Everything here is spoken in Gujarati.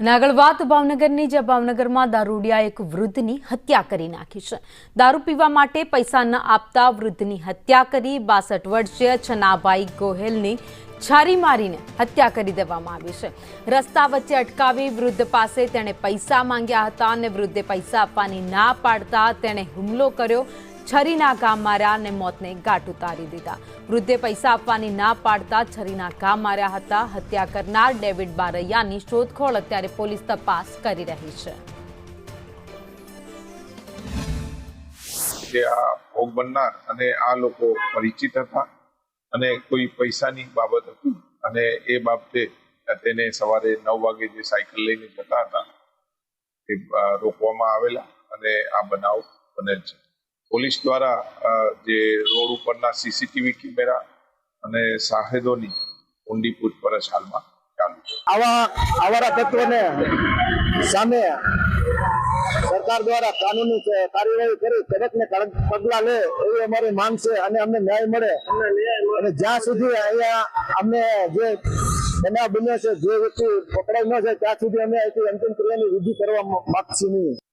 અને આગળ વાત ભાવનગરની, જે ભાવનગરમાં દારૂડિયા એક વૃદ્ધની હત્યા કરી નાખી છે। દારૂ પીવા માટે પૈસા ન આપતા વૃદ્ધની હત્યા કરી 62 વર્ષીય છનાભાઈ ગોહેલની છારી મારીને હત્યા કરી દેવામાં આવી છે। રસ્તા વચ્ચે અટકાવી વૃદ્ધ પાસે તેણે પૈસા માંગ્યા હતા અને વૃદ્ધે પૈસા આપવાની ના પાડતા તેણે હુમલો કર્યો। છરીના ઘા માર્યા અને મોતને ઘાટ ઉતારી દીધા। વૃદ્ધે પૈસા આપવાની ના પાડતા છરીના ઘા માર્યા હતા। હત્યા કરનાર ડેવિડ બારૈયાની શોધખોળ અત્યારે પોલીસ તપાસ કરી રહી છે। કે આ ભોગ બનનાર અને આ લોકો પરિચિત હતા અને કોઈ પૈસાની બાબત હતી અને એ બાબતે તેને સવારે 9 વાગે જે સાયકલ લઈને જતા હતા એ રોકવામાં આવેલા અને આ બનાવ બનેલ છે। પોલીસ દ્વારા જે રોડ ઉપરના સીસીટીવી કેમેરા અને સાહેદોની ઊંડી પૂછપરછ હાલમાં ચાલુ છે। આવા તત્વોને સામે સરકાર દ્વારા કાનૂની કાર્યવાહી કરી કડક ને કડક પગલા લે એવી અમારી માંગ છે અને અમને ન્યાય મળે અને જ્યાં સુધી અહીંયા અમને જે બનાવ બન્યો છે, જે વ્યક્તિ પકડાઈ ન જાય ત્યાં સુધી અમે અંતિમ ક્રિયાની વિધિ કરવા માંગશું નહીં।